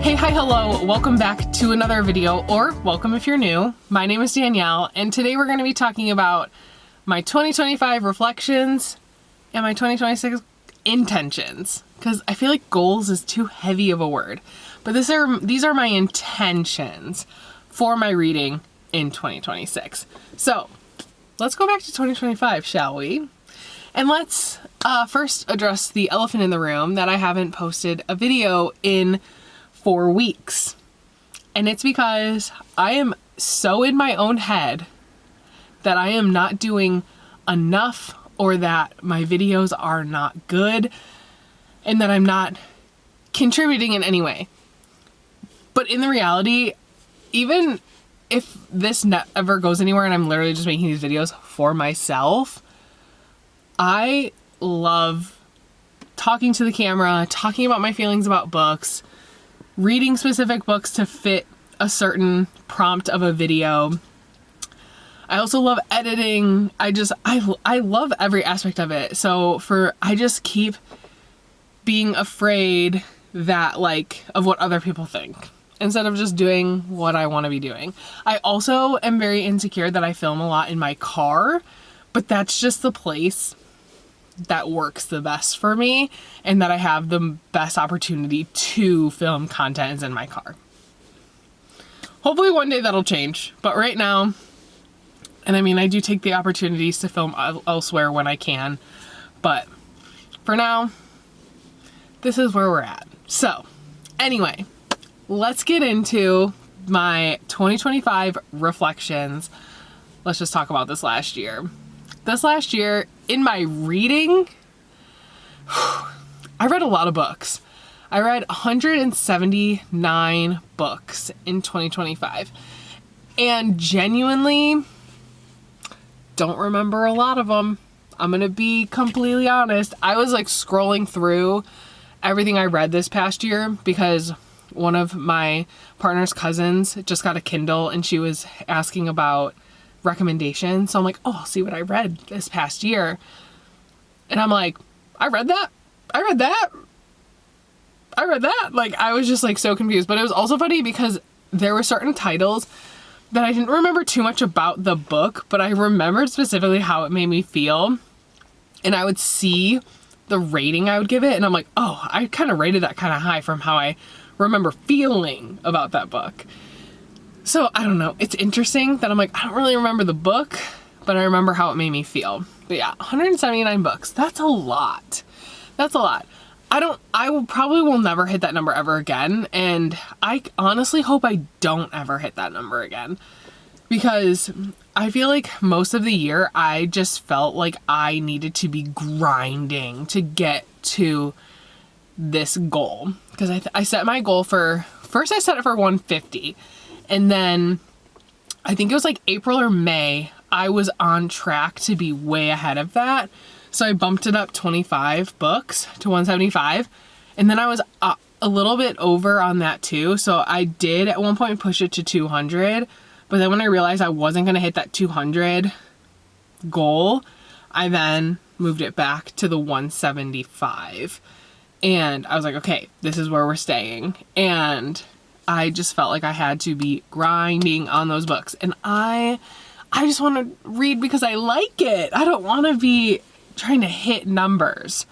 Hey, hi, hello, welcome back to another video, or welcome if you're new. My name is Danielle, and today we're going to be talking about my 2025 reflections and my 2026 intentions, because I feel like goals is too heavy of a word, but these are my intentions for my reading in 2026. So let's go back to 2025, shall we? And let's first address the elephant in the room that I haven't posted a video in 4 weeks. And it's because I am so in my own head that I am not doing enough, or that my videos are not good, and that I'm not contributing in any way. But in the reality, even if this ever goes anywhere and I'm literally just making these videos for myself, I love talking to the camera, talking about my feelings about books, reading specific books to fit a certain prompt of a video. I also love editing. I love every aspect of it. So I just keep being afraid that of what other people think, instead of just doing what I want to be doing. I also am very insecure that I film a lot in my car, but that's just the place that works the best for me, and that I have the best opportunity to film content is in my car. Hopefully one day that'll change, but right now, and I mean, I do take the opportunities to film elsewhere when I can, but for now, this is where we're at. So anyway, let's get into my 2025 reflections. Let's just talk about this last year. This last year, in my reading, I read a lot of books. I read 179 books in 2025, and genuinely don't remember a lot of them. I'm gonna be completely honest. I was scrolling through everything I read this past year because one of my partner's cousins just got a Kindle and she was asking about recommendations. So I'm like, oh, I'll see what I read this past year. And I'm like, I read that. I was just so confused. But it was also funny because there were certain titles that I didn't remember too much about the book, but I remembered specifically how it made me feel. And I would see the rating I would give it, and I'm like, oh, I kind of rated that kind of high from how I remember feeling about that book. So I don't know. It's interesting that I'm like, I don't really remember the book, but I remember how it made me feel. But yeah, 179 books. That's a lot. That's a lot. Probably will never hit that number ever again. And I honestly hope I don't ever hit that number again, because I feel like most of the year I just felt like I needed to be grinding to get to this goal. Because I set my goal first I set it for 150. And then I think it was April or May, I was on track to be way ahead of that. So I bumped it up 25 books to 175. And then I was a little bit over on that too. So I did at one point push it to 200. But then when I realized I wasn't going to hit that 200 goal, I then moved it back to the 175. And I was like, okay, this is where we're staying. And I just felt like I had to be grinding on those books. And I just want to read because I like it. I don't want to be trying to hit numbers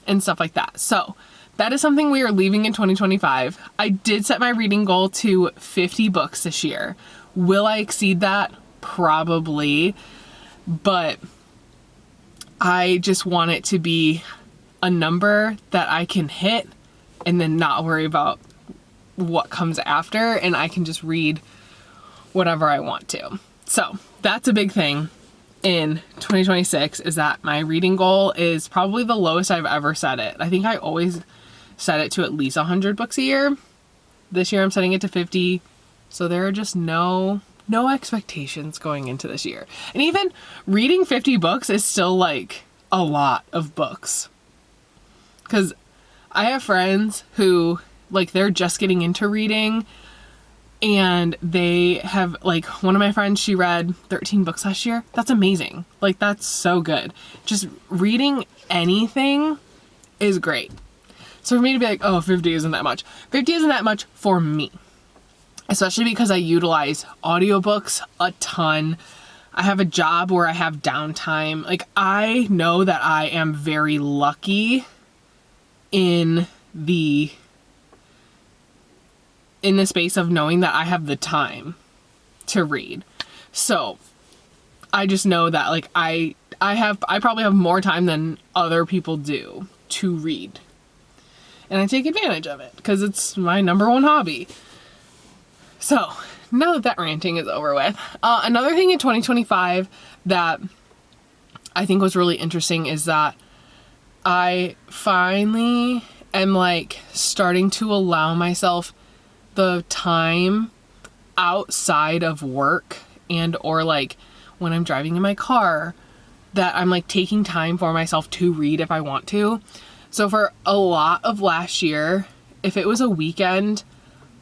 and stuff like that. So that is something we are leaving in 2025. I did set my reading goal to 50 books this year. Will I exceed that? Probably. But I just want it to be a number that I can hit and then not worry about what comes after, and I can just read whatever I want to. So that's a big thing in 2026, is that my reading goal is probably the lowest I've ever set it. I think I always set it to at least 100 books a year. This year I'm setting it to 50. So there are just no expectations going into this year. And even reading 50 books is still a lot of books. Because I have friends who they're just getting into reading, and they have one of my friends, she read 13 books last year. That's amazing. That's so good. Just reading anything is great. So for me to be like, oh, 50 isn't that much. 50 isn't that much for me. Especially because I utilize audiobooks a ton. I have a job where I have downtime. Like, I know that I am very lucky in the space of knowing that I have the time to read. So I just know that like I probably have more time than other people do to read. And I take advantage of it because it's my number one hobby. So now that ranting is over with, another thing in 2025 that I think was really interesting is that I finally am like starting to allow myself the time outside of work and or like when I'm driving in my car that I'm like taking time for myself to read if I want to. So for a lot of last year, if it was a weekend,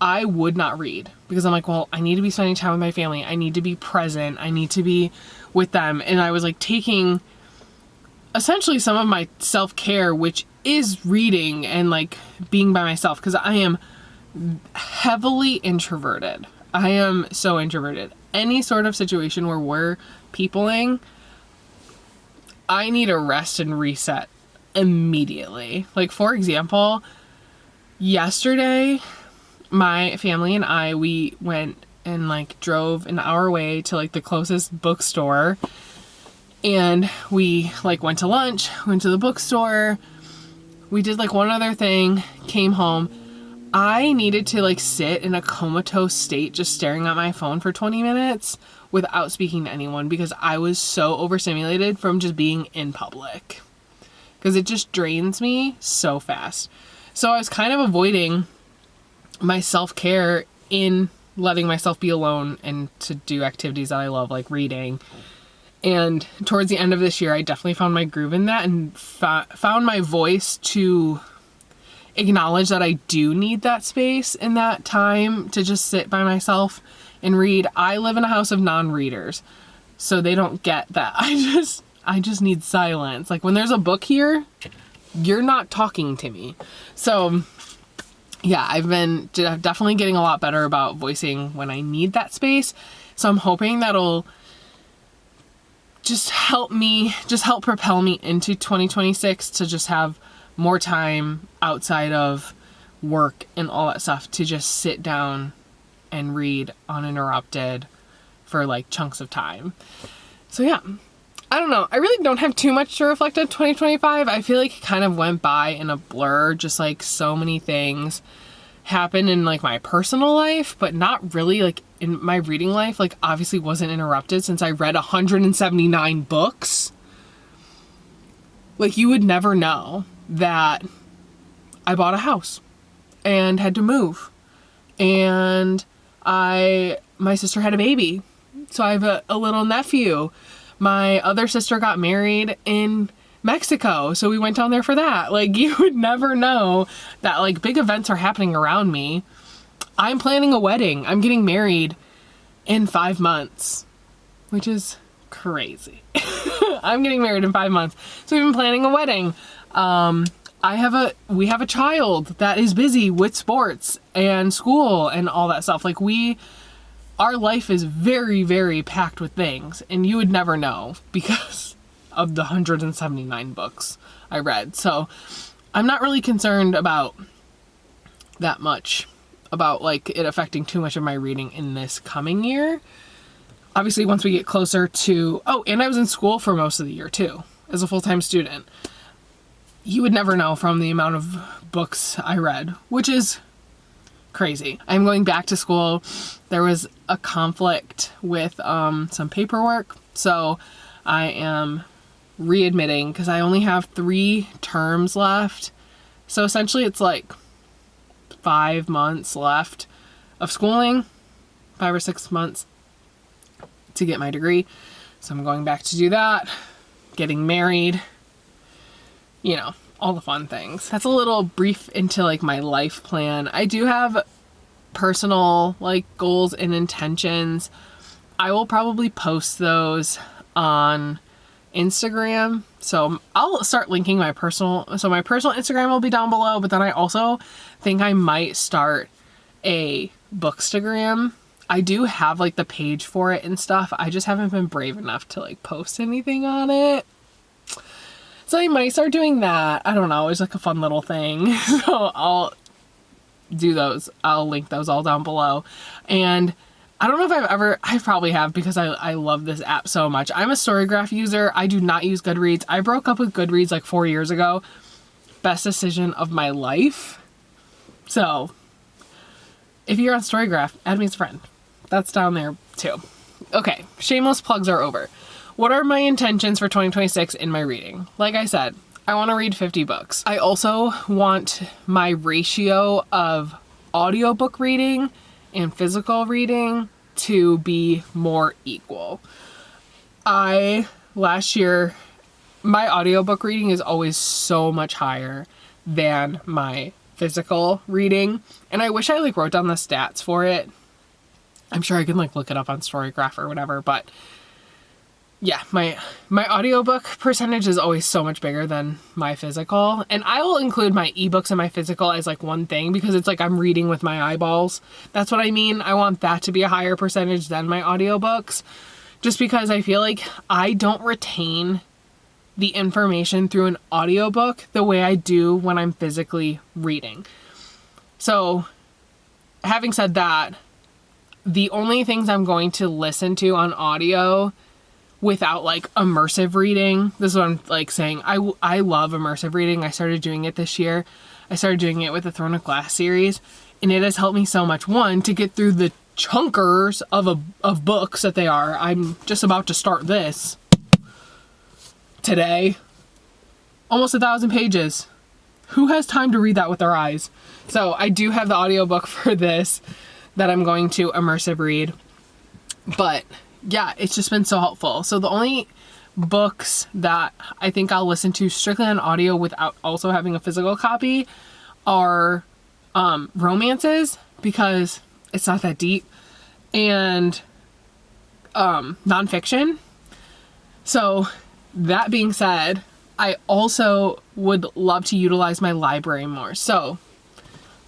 I would not read because I'm like, well, I need to be spending time with my family. I need to be present. I need to be with them. And I was like taking essentially some of my self-care, which is reading and like being by myself, because I am heavily introverted. I am so introverted. Any sort of situation where we're peopling, I need a rest and reset immediately. Like, for example, yesterday, my family and I, we went and like drove an hour away to like the closest bookstore, and we like went to lunch, went to the bookstore, we did like one other thing, came home. I needed to like sit in a comatose state just staring at my phone for 20 minutes without speaking to anyone because I was so overstimulated from just being in public, because it just drains me so fast. So I was kind of avoiding my self-care in letting myself be alone and to do activities that I love, like reading. And towards the end of this year, I definitely found my groove in that and found my voice to acknowledge that I do need that space and that time to just sit by myself and read. I live in a house of non-readers, so they don't get that. I just need silence. Like, when there's a book here, you're not talking to me. So yeah, I've been definitely getting a lot better about voicing when I need that space. So I'm hoping that'll just help propel me into 2026 to just have more time outside of work and all that stuff to just sit down and read uninterrupted for like chunks of time. So yeah, I don't know. I really don't have too much to reflect on 2025. I feel like it kind of went by in a blur, just like so many things happened in like my personal life, but not really like in my reading life. Like, obviously wasn't interrupted since I read 179 books. Like, you would never know that I bought a house and had to move, and my sister had a baby, so I have a little nephew. My other sister got married in Mexico, so we went down there for that. Like, you would never know that like big events are happening around me. I'm planning a wedding. I'm getting married in 5 months, which is crazy. I'm getting married in 5 months. So we've been planning a wedding. We have a child that is busy with sports and school and all that stuff. Like, our life is very, very packed with things, and you would never know because of the 179 books I read. So I'm not really concerned about that much, about like it affecting too much of my reading in this coming year. Obviously, once we get closer to, and I was in school for most of the year too, as a full-time student. You would never know from the amount of books I read, which is crazy. I'm going back to school. There was a conflict with some paperwork, so I am readmitting because I only have 3 terms left. So essentially it's like 5 months left of schooling, 5 or 6 months to get my degree. So I'm going back to do that, getting married, you know, all the fun things. That's a little brief into like my life plan. I do have personal like goals and intentions. I will probably post those on Instagram. So I'll start linking my personal Instagram will be down below, but then I also think I might start a Bookstagram. I do have like the page for it and stuff. I just haven't been brave enough to like post anything on it. So I might start doing that. I don't know. It's like a fun little thing. So I'll do those. I'll link those all down below. And I don't know if I probably have, because I love this app so much. I'm a Storygraph user. I do not use Goodreads. I broke up with Goodreads like 4 years ago. Best decision of my life. So if you're on Storygraph, add me as a friend. That's down there too. Okay, shameless plugs are over. What are my intentions for 2026 in my reading? Like I said, I want to read 50 books. I also want my ratio of audiobook reading and physical reading to be more equal. Last year, my audiobook reading is always so much higher than my physical reading. And I wish I like wrote down the stats for it. I'm sure I can like look it up on Storygraph or whatever, but yeah, my audiobook percentage is always so much bigger than my physical. And I will include my ebooks and my physical as like one thing, because it's like I'm reading with my eyeballs. That's what I mean. I want that to be a higher percentage than my audiobooks, just because I feel like I don't retain the information through an audiobook the way I do when I'm physically reading. So having said that, the only things I'm going to listen to on audio without like immersive reading, this is what I'm like saying. I love immersive reading. I started doing it this year. I started doing it with the Throne of Glass series, and it has helped me so much. One, to get through the chunkers of books that they are. I'm just about to start this today. Almost 1,000 pages. Who has time to read that with their eyes? So I do have the audiobook for this that I'm going to immersive read. But yeah, it's just been so helpful. So the only books that I think I'll listen to strictly on audio without also having a physical copy are romances, because it's not that deep, and nonfiction. So that being said, I also would love to utilize my library more. So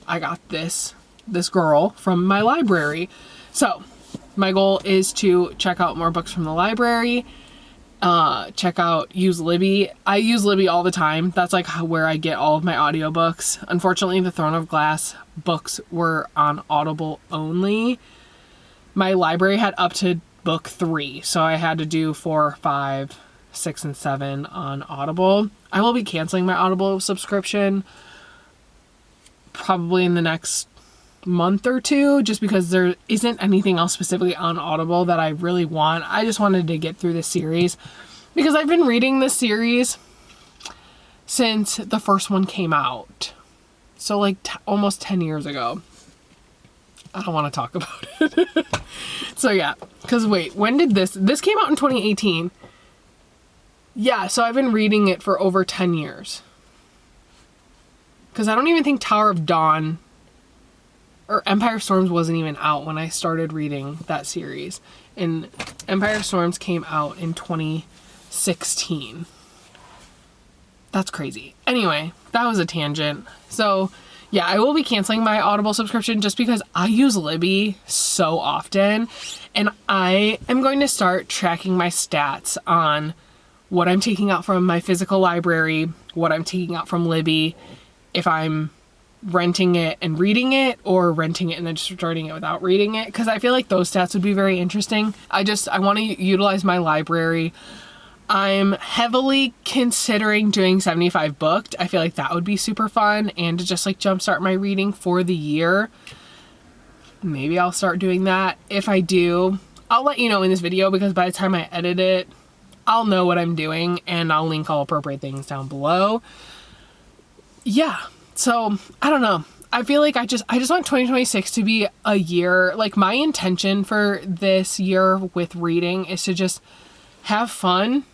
I got this girl from my library. So my goal is to check out more books from the library, use Libby. I use Libby all the time. That's like where I get all of my audiobooks. Unfortunately, the Throne of Glass books were on Audible only. My library had up to book 3, so I had to do 4, 5, 6, and 7 on Audible. I will be canceling my Audible subscription probably in the next month or 2, just because there isn't anything else specifically on Audible that I really want. I just wanted to get through this series because I've been reading this series since the first one came out. So like almost 10 years ago. I don't want to talk about it. So yeah, because wait, when did this came out in 2018? Yeah, so I've been reading it for over 10 years. Because I don't even think Tower of Dawn or Empire Storms wasn't even out when I started reading that series. And Empire Storms came out in 2016. That's crazy. Anyway, that was a tangent. So yeah, I will be canceling my Audible subscription just because I use Libby so often. And I am going to start tracking my stats on what I'm taking out from my physical library, what I'm taking out from Libby, if I'm renting it and reading it, or renting it and then just starting it without reading it, because I feel like those stats would be very interesting. I want to utilize my library. I'm heavily considering doing 75 booked. I feel like that would be super fun, and to just like jumpstart my reading for the year. Maybe I'll start doing that. If I do, I'll let you know in this video, because by the time I edit it, I'll know what I'm doing, and I'll link all appropriate things down below. Yeah. So, I don't know. I feel like I just want 2026 to be a year, like my intention for this year with reading is to just have fun.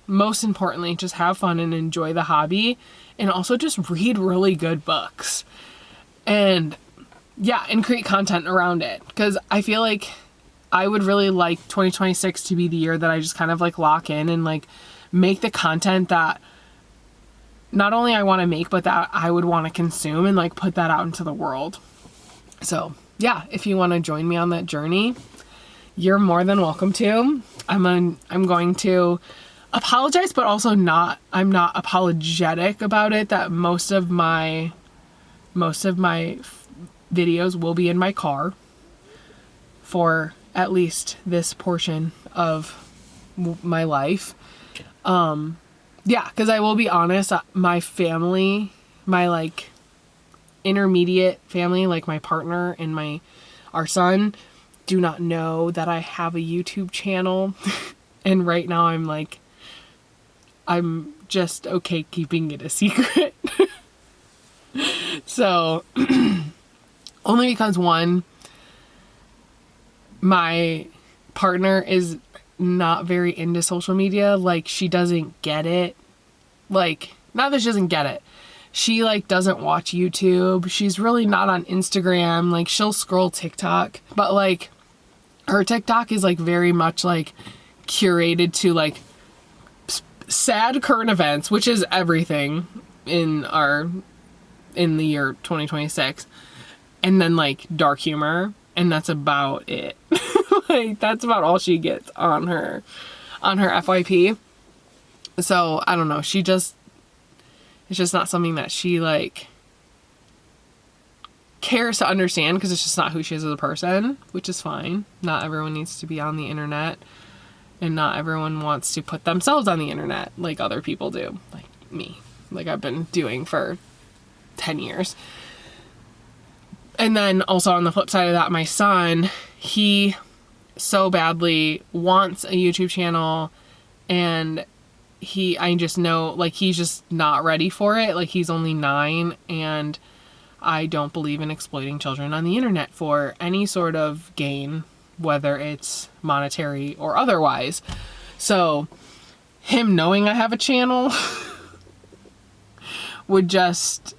Most importantly, just have fun and enjoy the hobby, and also just read really good books. And yeah, and create content around it, because I feel like I would really like 2026 to be the year that I just kind of like lock in and like make the content that not only I want to make, but that I would want to consume and like put that out into the world. So yeah, if you want to join me on that journey, you're more than welcome to. I'm going to apologize, but also I'm not apologetic about it, that most of my videos will be in my car for at least this portion of my life. Yeah, because I will be honest, my family, my like intermediate family, like my partner and our son, do not know that I have a YouTube channel. And right now I'm just okay keeping it a secret. So only because, one, my partner is not very into social media. Like, she doesn't get it. Like, not that she doesn't get it. She like doesn't watch YouTube. She's really not on Instagram. Like, she'll scroll TikTok, but like her TikTok is like very much like curated to like sad current events, which is everything in the year 2026, and then like dark humor, and that's about it. Like, that's about all she gets on her FYP. So I don't know, it's just not something that she like cares to understand, because it's just not who she is as a person, which is fine. Not everyone needs to be on the internet, and not everyone wants to put themselves on the internet like other people do, like me, like I've been doing for 10 years. And then also on the flip side of that, my son, he so badly wants a YouTube channel, and I just know, like, he's just not ready for it. Like, he's only 9, and I don't believe in exploiting children on the internet for any sort of gain, whether it's monetary or otherwise. So him knowing I have a channel would just,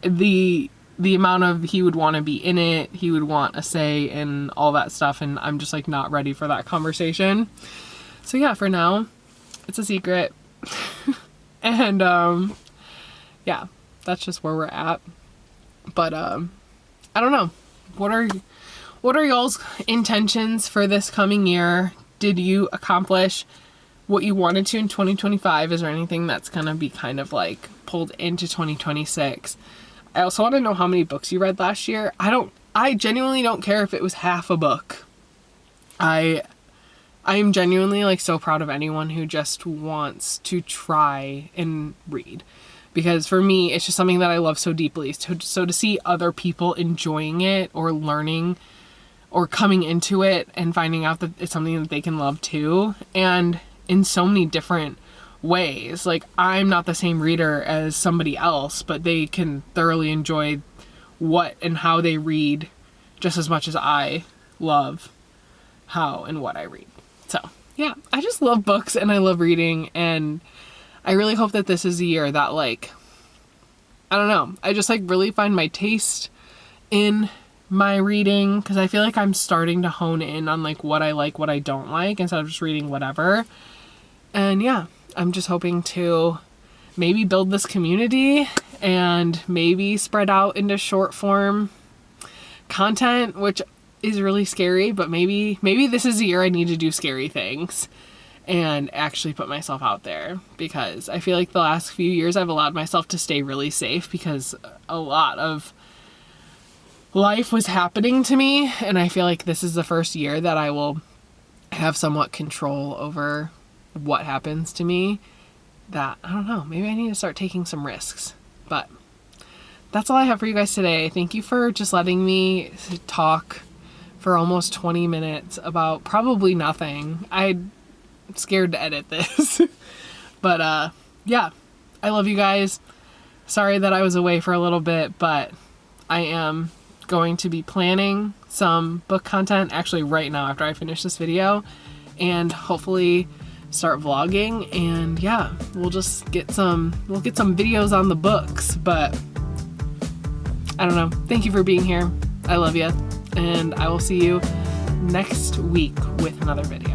the amount of, he would want to be in it, he would want a say and all that stuff, and I'm just like not ready for that conversation. So yeah, for now it's a secret. And yeah, that's just where we're at. But I don't know, what are y'all's intentions for this coming year? Did you accomplish what you wanted to in 2025? Is there anything that's gonna be kind of like pulled into 2026? I also want to know how many books you read last year. I genuinely don't care if it was half a book. I am genuinely like so proud of anyone who just wants to try and read, because for me, it's just something that I love so deeply. So to see other people enjoying it or learning or coming into it and finding out that it's something that they can love too, and in so many different ways. Like, I'm not the same reader as somebody else, but they can thoroughly enjoy what and how they read just as much as I love how and what I read. So yeah, I just love books and I love reading, and I really hope that this is a year that, like, I don't know, I just like really find my taste in my reading, because I feel like I'm starting to hone in on like what I like, what I don't like, instead of just reading whatever. And yeah, I'm just hoping to maybe build this community and maybe spread out into short form content, which is really scary, but maybe this is the year I need to do scary things and actually put myself out there, because I feel like the last few years I've allowed myself to stay really safe because a lot of life was happening to me, and I feel like this is the first year that I will have somewhat control over what happens to me. That, I don't know, maybe I need to start taking some risks. But that's all I have for you guys today. Thank you for just letting me talk for almost 20 minutes about probably nothing. I'm scared to edit this. But yeah, I love you guys. Sorry that I was away for a little bit, but I am going to be planning some book content actually right now after I finish this video, and hopefully start vlogging, and yeah, we'll get some videos on the books. But I don't know. Thank you for being here. I love you, and I will see you next week with another video.